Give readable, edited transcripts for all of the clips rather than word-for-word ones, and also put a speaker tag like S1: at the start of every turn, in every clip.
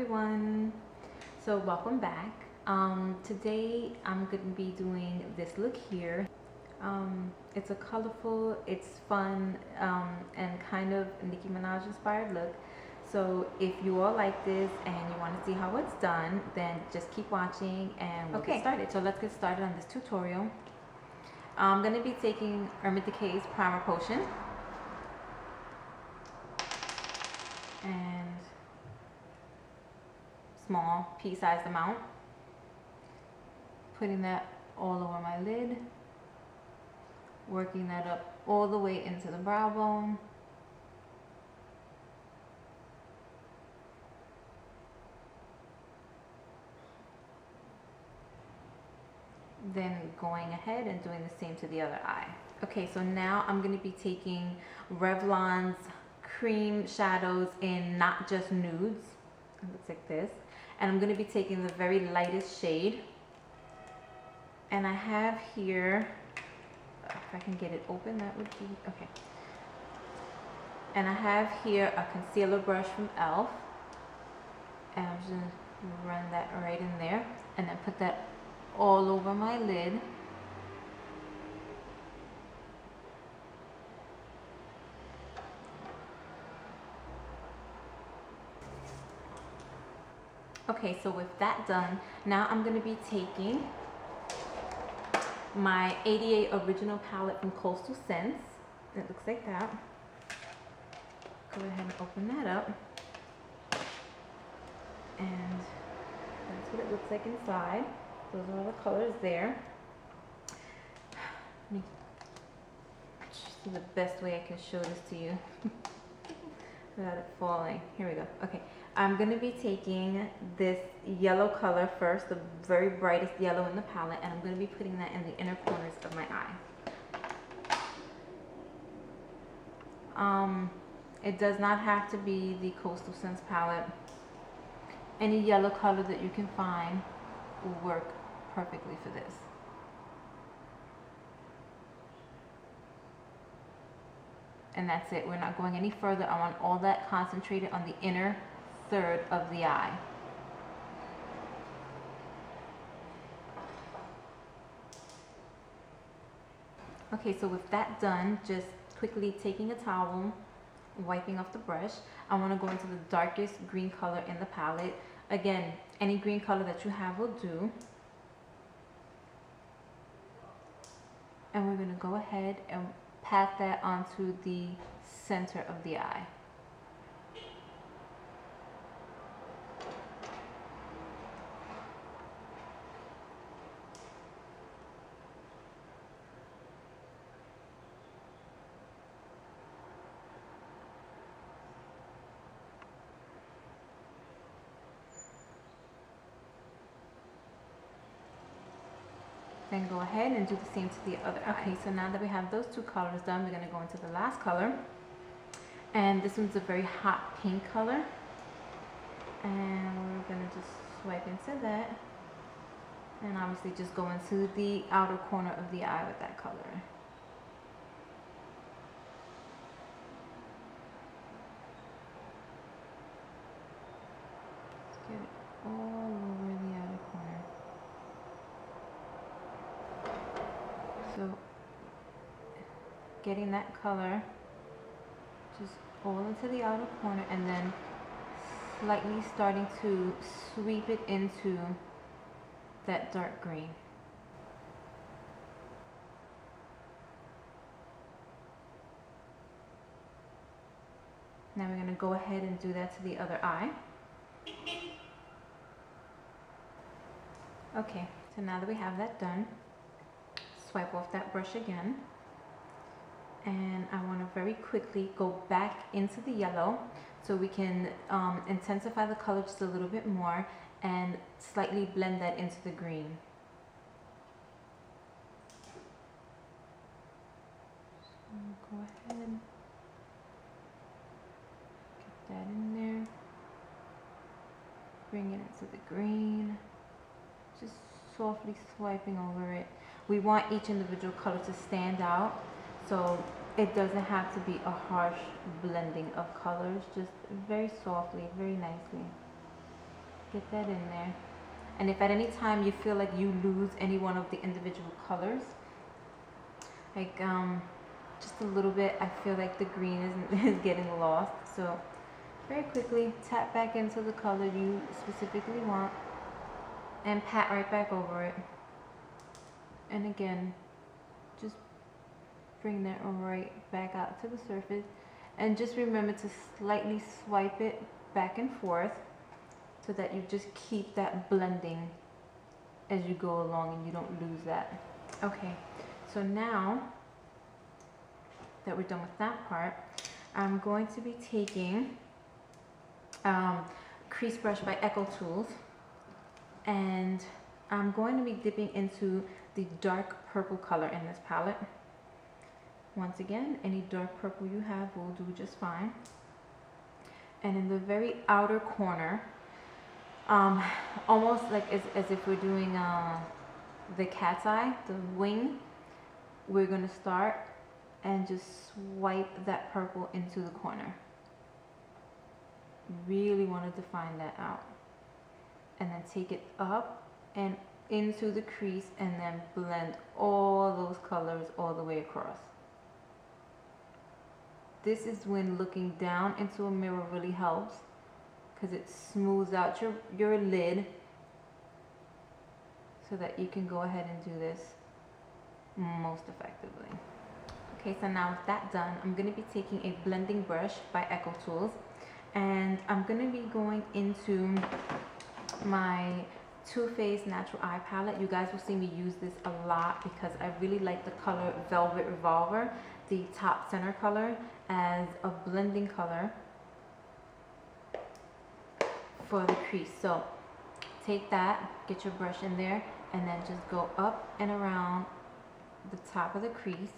S1: everyone. So welcome back. Today I'm going to be doing this look here. It's a colorful, it's fun, and kind of Nicki Minaj inspired look. So if you all like this and you want to see how it's done, then just keep watching and we'll get started. So let's get started on this tutorial. I'm going to be taking Decay's Primer Potion and small pea-sized amount, putting that all over my lid, working that up all the way into the brow bone, then going ahead and doing the same to the other eye. Okay, so now I'm going to be taking Revlon's Creme shadows in Not Just Nudes. It looks like this. And I'm going to be taking the very lightest shade. And I have here, if I can get it open, that would be, okay. And I have here a concealer brush from e.l.f. And I'm just going to run that right in there. And then put that all over my lid. Okay, so with that done, now I'm going to be taking my 88 Original palette from Coastal Scents. It looks like that. Go ahead and open that up. And that's what it looks like inside. Those are all the colors there. Let me see the best way I can show this to you without it falling. Here we go. Okay. I'm going to be taking this yellow color first, the very brightest yellow in the palette, and I'm going to be putting that in the inner corners of my eye. It does not have to be the Coastal Scents palette. Any yellow color that you can find will work perfectly for this. And that's it. We're not going any further. I want all that concentrated on the inner third of the eye. Okay, so with that done, just quickly taking a towel, wiping off the brush, I want to go into the darkest green color in the palette. Again, any green color that you have will do. And we're going to go ahead and pat that onto the center of the eye. Then go ahead and do the same to the other. Okay, so now that we have those two colors done, we're going to go into the last color. And this one's a very hot pink color. And we're going to just swipe into that. And obviously just go into the outer corner of the eye with that color. Let's get it all over the outer corner. So, getting that color just all into the outer corner and then slightly starting to sweep it into that dark green. Now we're going to go ahead and do that to the other eye. Okay, so now that we have that done, swipe off that brush again, and I want to very quickly go back into the yellow so we can intensify the color just a little bit more and slightly blend that into the green. So go ahead, get that in there, bring it into the green, just softly swiping over it. We want each individual color to stand out, so it doesn't have to be a harsh blending of colors, just very softly, very nicely. Get that in there. And if at any time you feel like you lose any one of the individual colors, like just a little bit, I feel like the green is getting lost. So very quickly tap back into the color you specifically want and pat right back over it. And again, just bring that right back out to the surface. And just remember to slightly swipe it back and forth so that you just keep that blending as you go along and you don't lose that. Okay, so now that we're done with that part, I'm going to be taking Crease Brush by Echo Tools, and I'm going to be dipping into the dark purple color in this palette. Once again, any dark purple you have will do just fine. And in the very outer corner, almost like as if we're doing the cat's eye, the wing, we're going to start and just swipe that purple into the corner. Really want to define that out. And then take it up and into the crease and then blend all those colors all the way across. This is when looking down into a mirror really helps, because it smooths out your lid so that you can go ahead and do this most effectively. Okay, so now with that done, I'm going to be taking a blending brush by Echo Tools, and I'm going to be going into my Too Faced Natural Eye Palette. You guys will see me use this a lot because I really like the color Velvet Revolver, the top center color, as a blending color for the crease. So take that, get your brush in there, and then just go up and around the top of the crease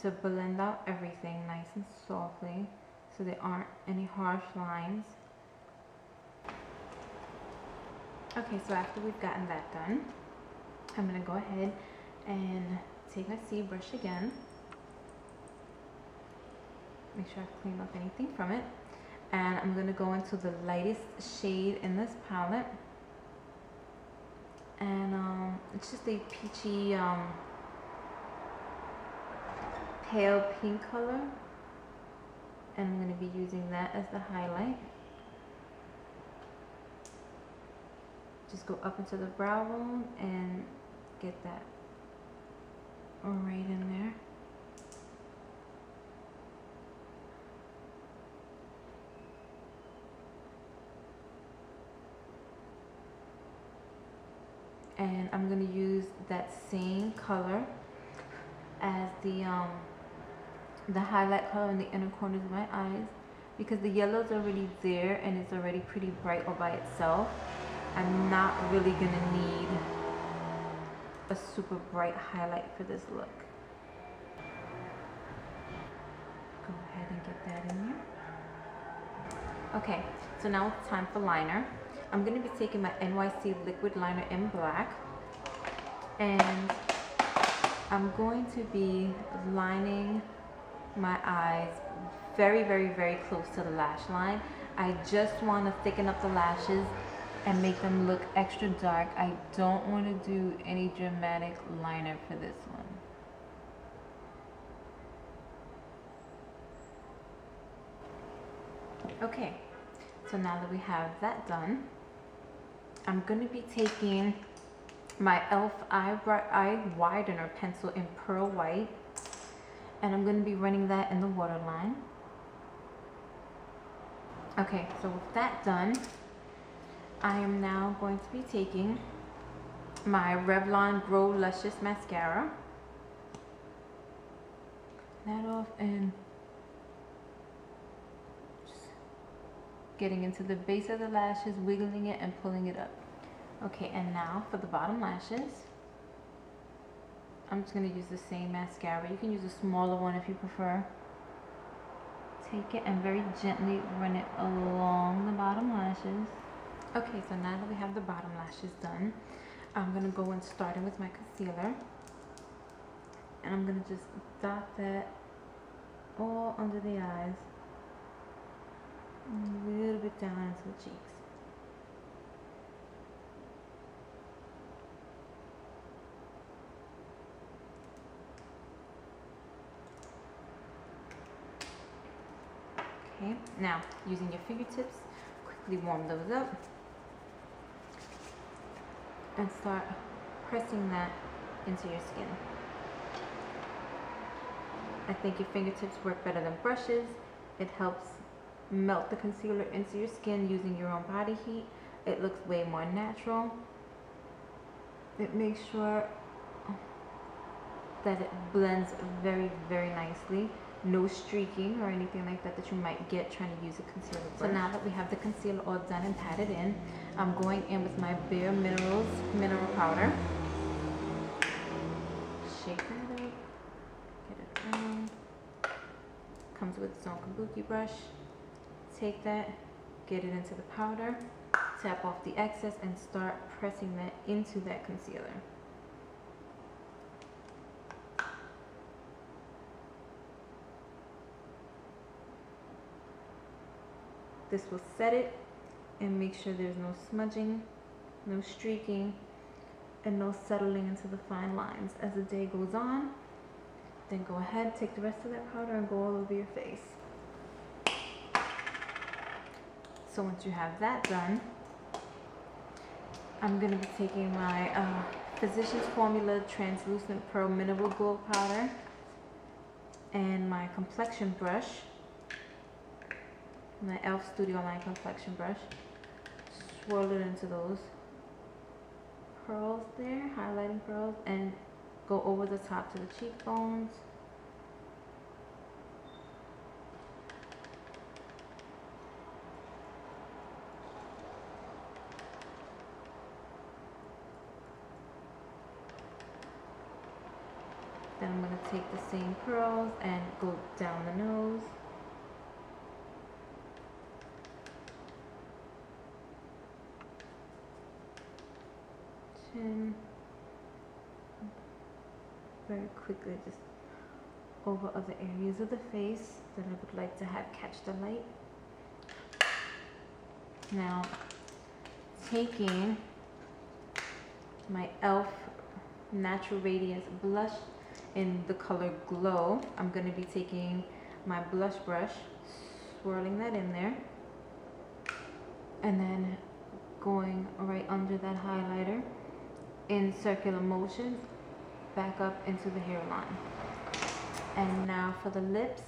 S1: to blend out everything nice and softly so there aren't any harsh lines. Okay, so after we've gotten that done, I'm going to go ahead and take my C brush again. Make sure I clean up anything from it. And I'm going to go into the lightest shade in this palette. And it's just a peachy, pale pink color. And I'm going to be using that as the highlight. Just go up into the brow bone and get that right in there. And I'm going to use that same color as the highlight color in the inner corners of my eyes, because the yellow's already there and it's already pretty bright all by itself. I'm not really going to need a super bright highlight for this look. Go ahead and get that in there. Okay, so now it's time for liner. I'm going to be taking my NYC Liquid liner in black, and I'm going to be lining my eyes very, very, very close to the lash line. I just want to thicken up the lashes and make them look extra dark. I don't want to do any dramatic liner for this one. Okay, so now that we have that done, I'm going to be taking my e.l.f. eye widener pencil in Pearl White, and I'm going to be running that in the waterline. Okay, so with that done, I am now going to be taking my Revlon Grow Luscious Mascara. That off and just getting into the base of the lashes, wiggling it and pulling it up. Okay, and now for the bottom lashes, I'm just going to use the same mascara. You can use a smaller one if you prefer. Take it and very gently run it along the bottom lashes. Okay, so now that we have the bottom lashes done, I'm going to go and start in with my concealer. And I'm going to just dot that all under the eyes. A little bit down into the cheeks. Okay, now using your fingertips, quickly warm those up and start pressing that into your skin. I think your fingertips work better than brushes. It helps melt the concealer into your skin using your own body heat. It looks way more natural. It makes sure that it blends very, very nicely. No streaking or anything like that you might get trying to use a concealer brush. So now that we have the concealer all done and patted in, I'm going in with my Bare Minerals mineral powder. Shake that up, get it down. Comes with its own kabuki brush. Take that, get it into the powder, tap off the excess and start pressing that into that concealer. This will set it and make sure there's no smudging, no streaking, and no settling into the fine lines. As the day goes on, then go ahead, take the rest of that powder and go all over your face. So once you have that done, I'm going to be taking my Physicians Formula Translucent Pearl Mineral Glow Powder and my complexion brush, my e.l.f. Studio Line complexion brush, swirl it into those pearls there, highlighting pearls, and go over the top to the cheekbones. Then I'm going to take the same pearls and go down the nose. Chin. Very quickly just over other areas of the face that I would like to have catch the light. Now taking my e.l.f. Natural Radiance blush in the color Glow, I'm going to be taking my blush brush, swirling that in there, and then going right under that highlighter in circular motions back up into the hairline. And now for the lips,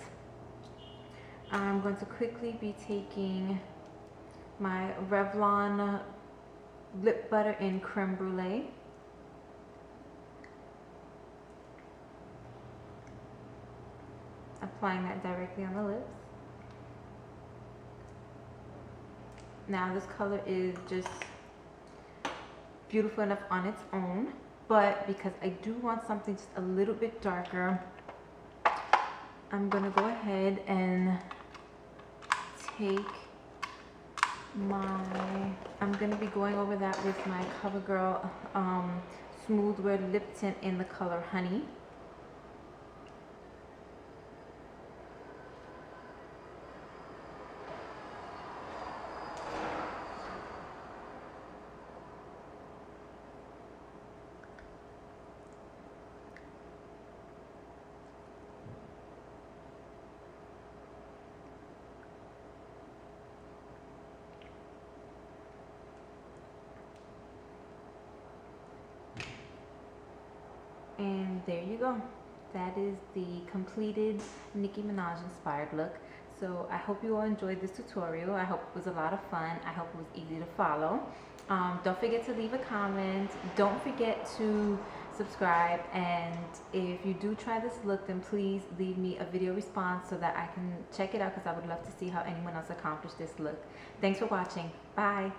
S1: I'm going to quickly be taking my Revlon lip butter in Creme Brulee. Applying that directly on the lips. Now this color is just beautiful enough on its own, but because I do want something just a little bit darker, I'm gonna go ahead and take I'm gonna be going over that with my CoverGirl Smooth Red Lip Tint in the color Honey. And there you go. That is the completed Nicki Minaj inspired look. So I hope you all enjoyed this tutorial. I hope it was a lot of fun. I hope it was easy to follow. Don't forget to leave a comment. Don't forget to subscribe. And if you do try this look, then please leave me a video response so that I can check it out, because I would love to see how anyone else accomplished this look. Thanks for watching. Bye.